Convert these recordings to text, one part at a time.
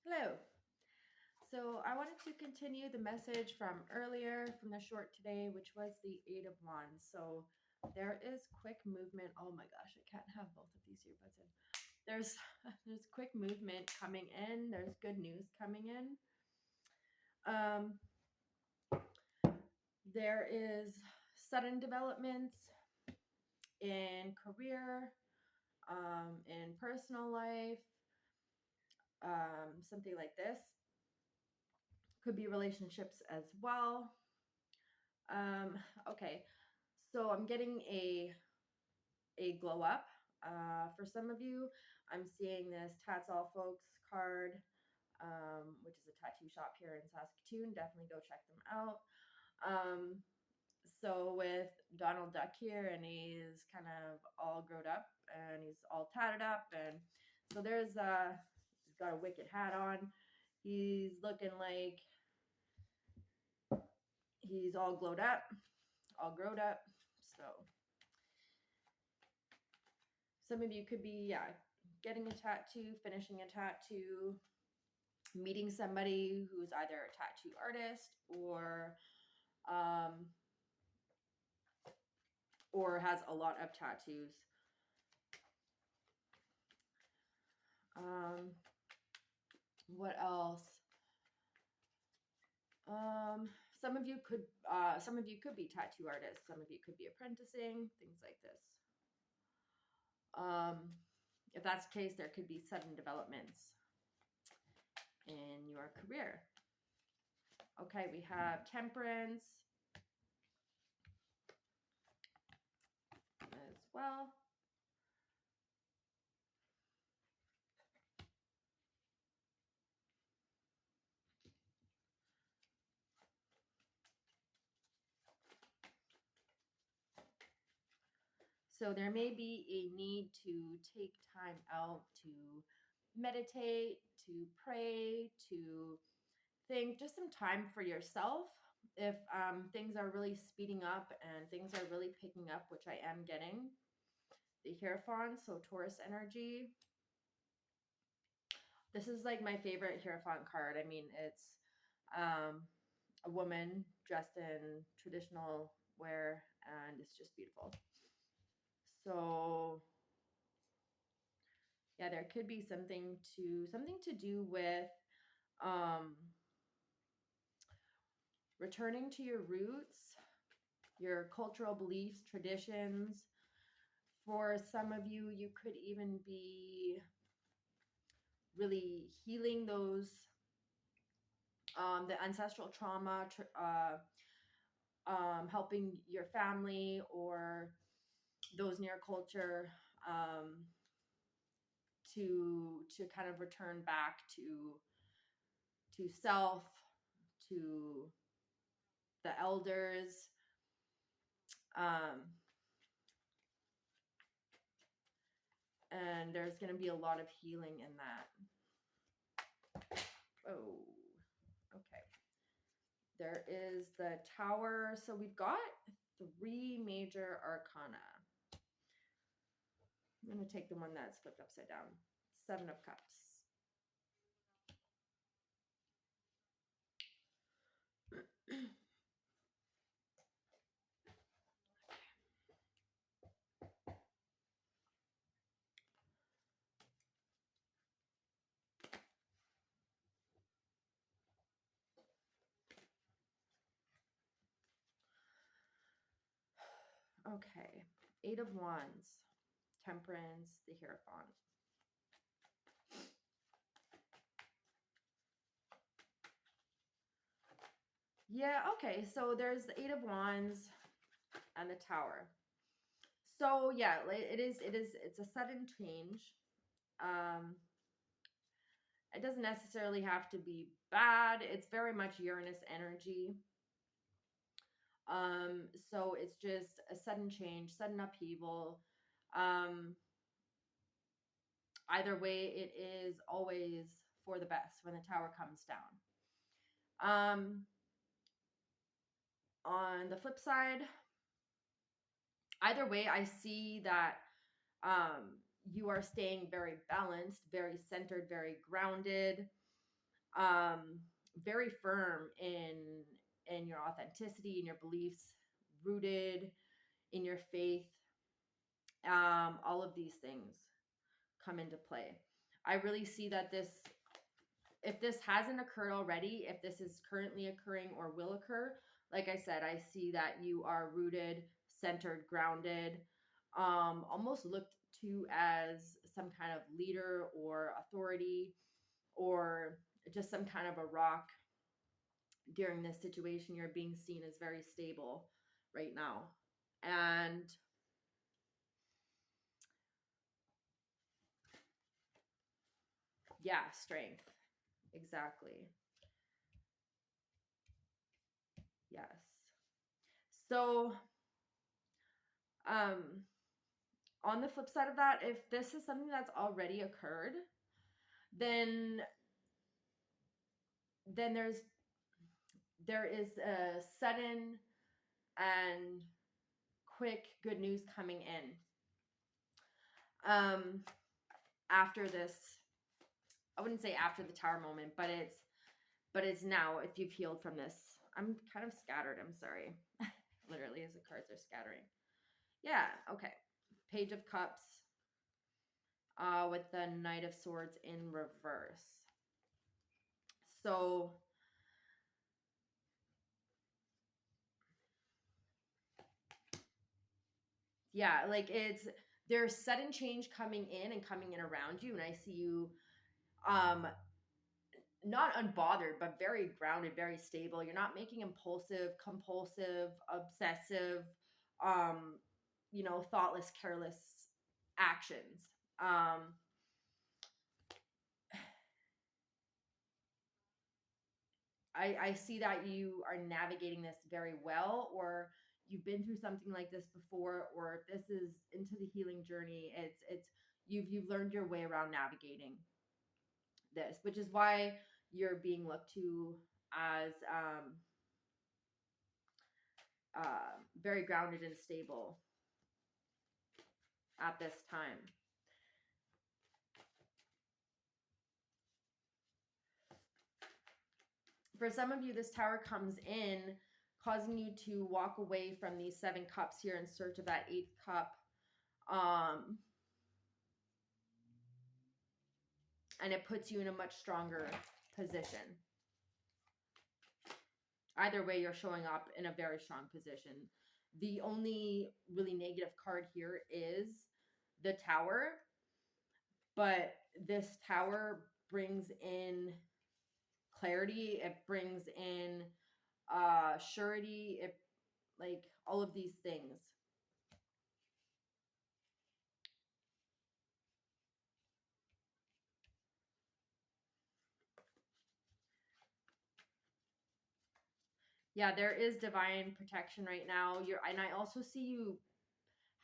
Hello. So I wanted to continue the message from earlier from the short today, which was the Eight of Wands. So there is quick movement. Oh my gosh, I can't have both of these earbuds in. There's there's quick movement coming in. There's good news coming in. Um, there is sudden developments in career, in personal life, something like this. Could be relationships as well. Um, okay, so I'm getting a glow up. For some of you, I'm seeing this Tats All Folks card, which is a tattoo shop here in Saskatoon. Definitely go check them out. Um, so with Donald Duck here, and he's kind of all grown up, and he's all tatted up, and so he's got a wicked hat on. He's looking like he's all glowed up, all growed up. So some of you could be, yeah, getting a tattoo, finishing a tattoo, meeting somebody who's either a tattoo artist um, or has a lot of tattoos. Um, what else? Some of you could be tattoo artists. Some of you could be apprenticing, things like this. Um, if that's the case, there could be sudden developments in your career. Okay, we have temperance as well. So there may be a need to take time out to meditate, to pray, to think, just some time for yourself. If things are really speeding up and things are really picking up, which I am getting, the Hierophant, so Taurus energy. This is like my favorite Hierophant card. I mean, it's um, a woman dressed in traditional wear, and it's just beautiful. So yeah, there could be something to do with um, returning to your roots, your cultural beliefs, traditions. For some of you, you could even be really healing those the ancestral trauma, helping your family or those near culture um, to kind of return back to self, to the elders. Um, and there's going to be a lot of healing in that. Oh, okay. There is the Tower. So we've got three major arcana. I'm going to take the one that's flipped upside down. Seven of Cups. Okay. Eight of Wands. Temperance. The Hierophant. Yeah, okay. So there's the Eight of Wands and the Tower. So yeah, it's a sudden change. Um it doesn't necessarily have to be bad. It's very much Uranus energy. So it's just a sudden change, sudden upheaval. Um Either way, it is always for the best when the tower comes down. Um on the flip side, either way, I see that you are staying very balanced, very centered, very grounded. um, very firm in your authenticity, in your beliefs, rooted in your faith. All of these things come into play. I really see that if this hasn't occurred already, if this is currently occurring or will occur, like I said, I see that you are rooted, centered, grounded, almost looked to as some kind of leader or authority, or just some kind of a rock during this situation. You're being seen as very stable right now. And yeah, strength. Exactly. Yes. So, um, on the flip side of that, if this is something that's already occurred, then then there is a sudden and quick good news coming in. After this, I wouldn't say after the tower moment, but it's now if you've healed from this. I'm kind of scattered. I'm sorry. Literally, as the cards are scattering. Yeah. Okay. Page of Cups. With the Knight of Swords in reverse. So yeah, like there's sudden change coming in and coming in around you, and I see you um not unbothered, but very grounded, very stable. You're not making impulsive, compulsive, obsessive, um, thoughtless, careless actions. I see that you are navigating this very well, or you've been through something like this before, or if this is into the healing journey, it's you've learned your way around navigating this, which is why you're being looked to as very grounded and stable at this time. For some of you, this tower comes in, causing you to walk away from these 7 cups here in search of that 8th cup. And it puts you in a much stronger position. Either way, you're showing up in a very strong position. The only really negative card here is the tower, but this tower brings in clarity. It brings in surety. It like all of these things. Yeah, there is divine protection right now. And I also see you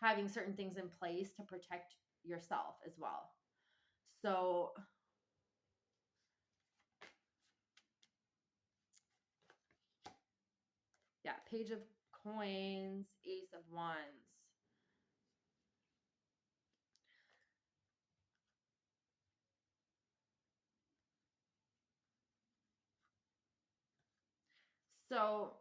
having certain things in place to protect yourself as well. So yeah, Page of Coins, Ace of Wands. So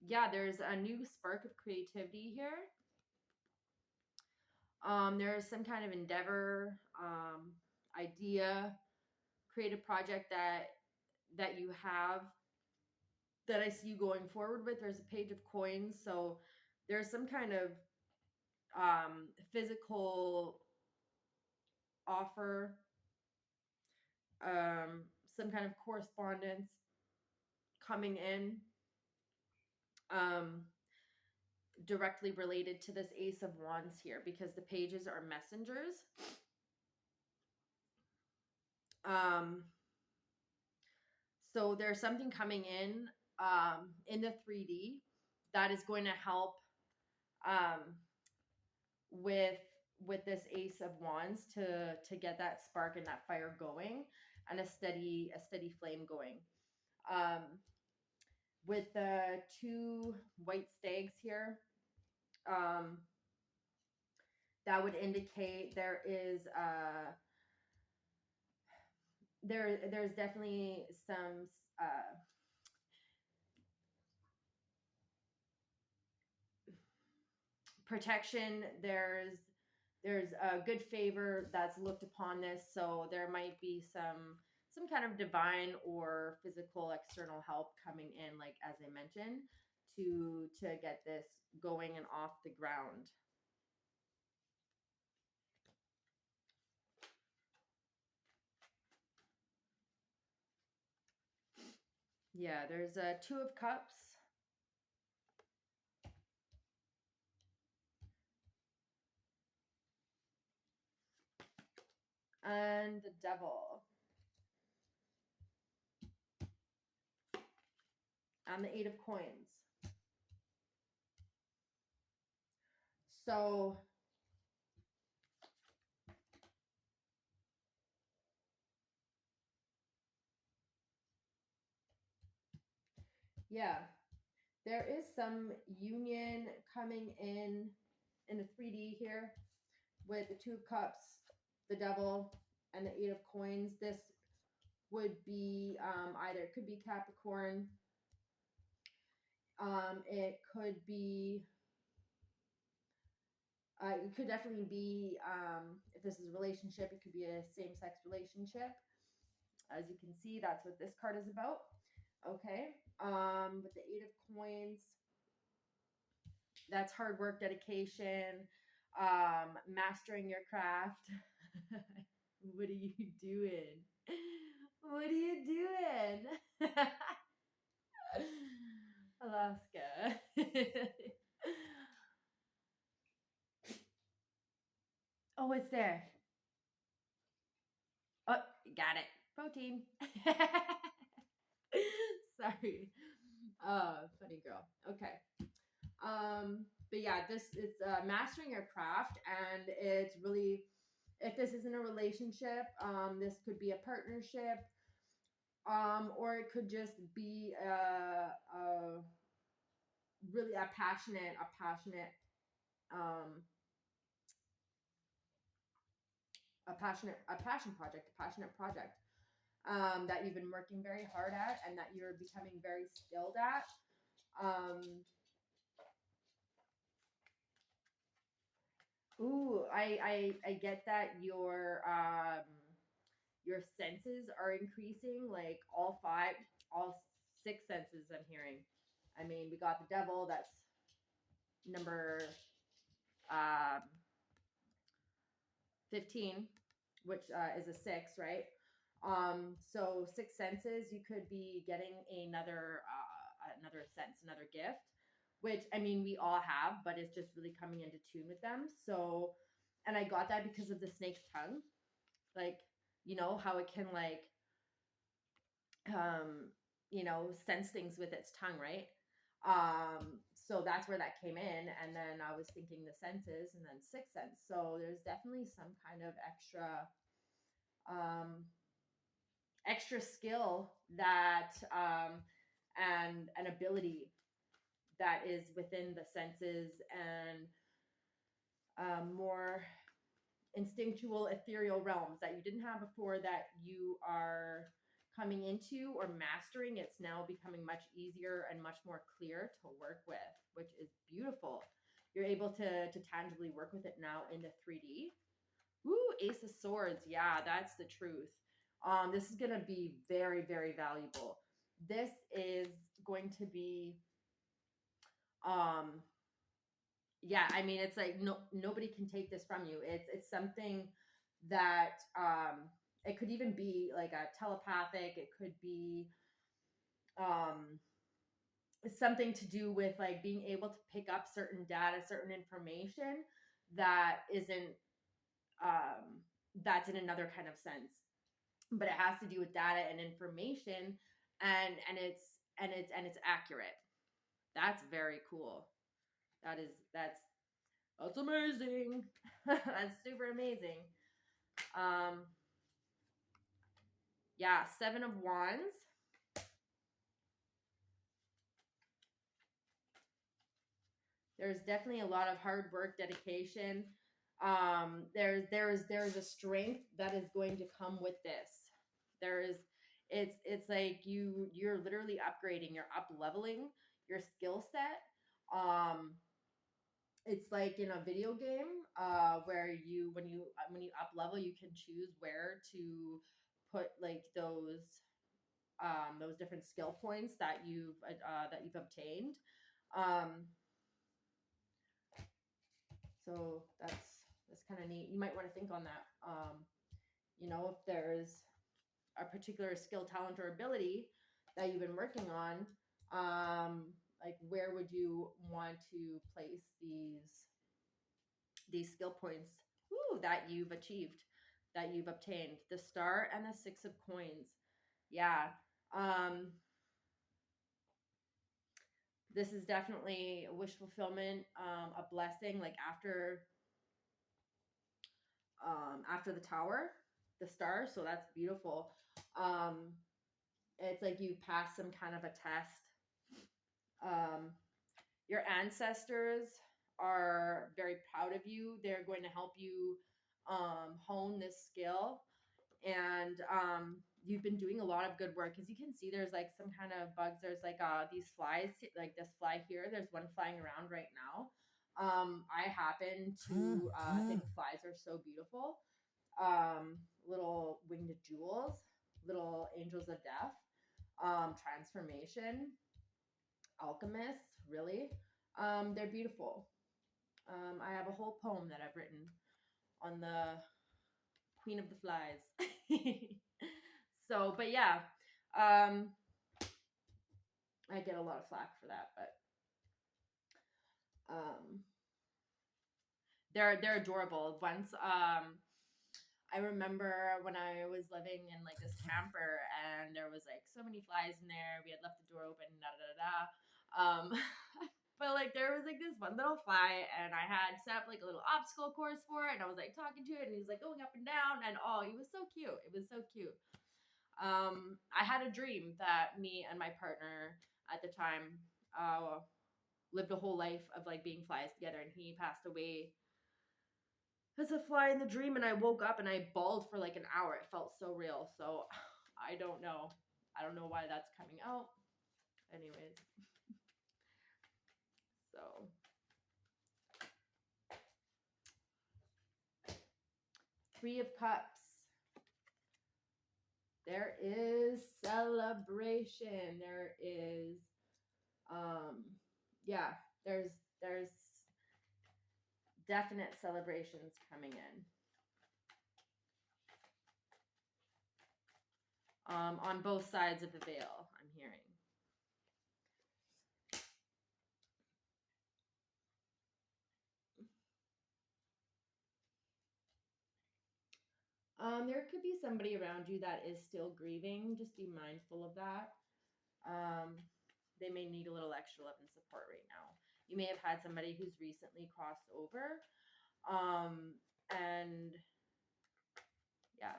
yeah, there's a new spark of creativity here. There's some kind of endeavor, idea, creative project that you have that I see you going forward with. There's a Page of Coins, so there's some kind of physical offer, some kind of correspondence coming in, directly related to this Ace of Wands here, because the pages are messengers. So there's something coming in the 3D that is going to help um, with this Ace of Wands to get that spark and that fire going, and a steady flame going. With the 2 white stags here, that would indicate there is there's definitely some protection. There's a good favor that's looked upon this, so there might be some kind of divine or physical external help coming in, like as I mentioned, to get this going and off the ground. Yeah, there's a Two of Cups and the Devil and the Eight of Coins. So yeah, there is some union coming in the 3D here with the Two of Cups, the Devil, and the Eight of Coins. This would be either it could be Capricorn, it could be it could definitely be if this is a relationship, it could be a same-sex relationship. As you can see, that's what this card is about. Okay. With the Eight of Coins, that's hard work, dedication, mastering your craft. What are you doing? What are you doing? Alaska. Oh, it's there. Oh, got it. Protein. Sorry. Funny girl. Okay. But yeah, this is mastering your craft, and it's really, if this isn't a relationship, this could be a partnership, or it could just be really um, a passion project, a passionate project that you've been working very hard at and that you're becoming very skilled at. Ooh, I get that your senses are increasing, like all six senses I'm hearing. I mean, we got the Devil, that's number um 15, which is a six, right? So six senses, you could be getting another sense, another gift, which I mean we all have, but it's just really coming into tune with them. So, and I got that because of the snake's tongue, like how it can like um sense things with its tongue, right? So that's where that came in, and then I was thinking the senses and then sixth sense. So there's definitely some kind of um extra skill that and an ability that is within the senses, and more instinctual ethereal realms that you didn't have before, that you are coming into or mastering. It's now becoming much easier and much more clear to work with, which is beautiful. You're able to tangibly work with it now in the 3D. Ooh, Ace of Swords. Yeah, that's the truth. This is going to be very, very valuable. This is going to be, yeah, I mean, it's like nobody can take this from you. It's something that it could even be like a telepathic. It could be um, something to do with like being able to pick up certain data, certain information that isn't that's in another kind of sense, but it has to do with data and information, and it's accurate. That's very cool. That's amazing. That's super amazing. Um, yeah, Seven of Wands. There's definitely a lot of hard work, dedication. There's a strength that is going to come with this. There is it's like you're literally upgrading, you're up leveling your skill set. It's like in a video game where you up level, you can choose where to put like those different skill points that you've obtained. Um, so that's kind of neat. You might want to think on that. If there's a particular skill, talent, or ability that you've been working on, like where would you want to place these skill points that you've achieved, that you've obtained? The star and the six of coins. Yeah. Um, this is definitely a wish fulfillment, a blessing. Like after the tower, the star. So that's beautiful. Um, it's like you pass some kind of a test. Um, your ancestors are very proud of you. They're going to help you hone this skill. And you've been doing a lot of good work. As you can see, there's like some kind of bugs. There's like these flies, like this fly here. There's one flying around right now. I happen to think flies are so beautiful. Little winged jewels, little angels of death, transformation, alchemists, really. They're beautiful. I have a whole poem that I've written on the Queen of the Flies. So, but yeah, I get a lot of flack for that, but they're adorable. Once I remember when I was living in like this camper and there was like so many flies in there. We had left the door open, da da da da. Um, but like there was like this one little fly, and I had set up like a little obstacle course for it, and I was like talking to it, and he's like going up and down, and oh, he was so cute. It was so cute. I had a dream that me and my partner at the time lived a whole life of like being flies together, and he passed away as a fly in the dream, and I woke up and I bawled for like an hour. It felt so real. So I don't know. I don't know why that's coming out. Anyways, so Three of Cups. There is celebration. There is yeah, there's definite celebrations coming in. On both sides of the veil, I'm hearing. There could be somebody around you that is still grieving. Just be mindful of that. They may need a little extra love and support right now. You may have had somebody who's recently crossed over. And yeah,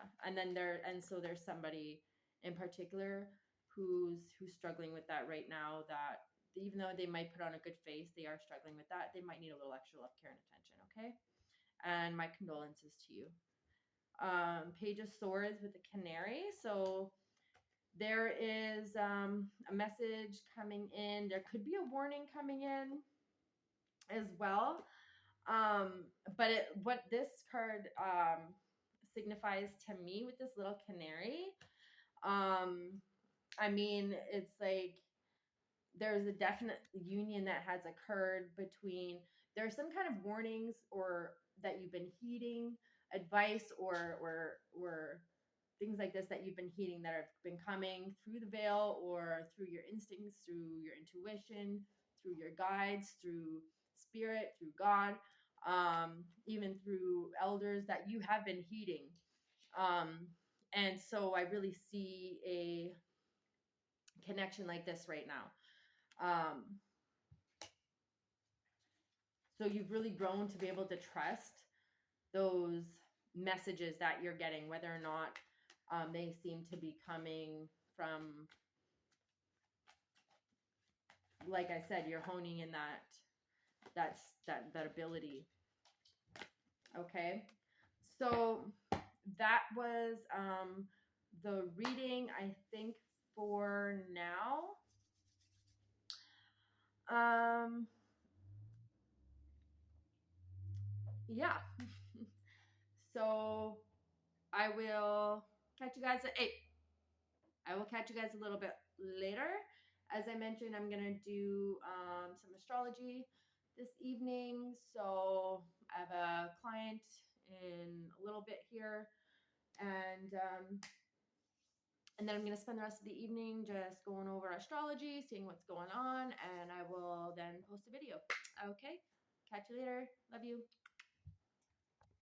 so there's somebody in particular who's struggling with that right now, that even though they might put on a good face, they are struggling with that. They might need a little extra love, care, and attention. Okay. And my condolences to you. Page of Swords with the canary. So there is a message coming in. There could be a warning coming in as well. But what this card signifies to me with this little canary, I mean, it's like there's a definite union that has occurred between, there's some kind of warnings or that you've been heeding, advice or things like this that you've been heeding that have been coming through the veil or through your instincts, through your intuition, through your guides, through spirit, through God, even through elders that you have been heeding. And so I really see a connection like this right now. So you've really grown to be able to trust those messages that you're getting, whether or not they seem to be coming from, like I said, you're honing in that ability Okay. So that was the reading, I think, for now. Um, yeah. So I will catch you guys at 8. I will catch you guys a little bit later. As I mentioned, I'm going to do some astrology this evening. So I have a client in a little bit here. And then I'm going to spend the rest of the evening just going over astrology, seeing what's going on. And I will then post a video. Okay. Catch you later. Love you.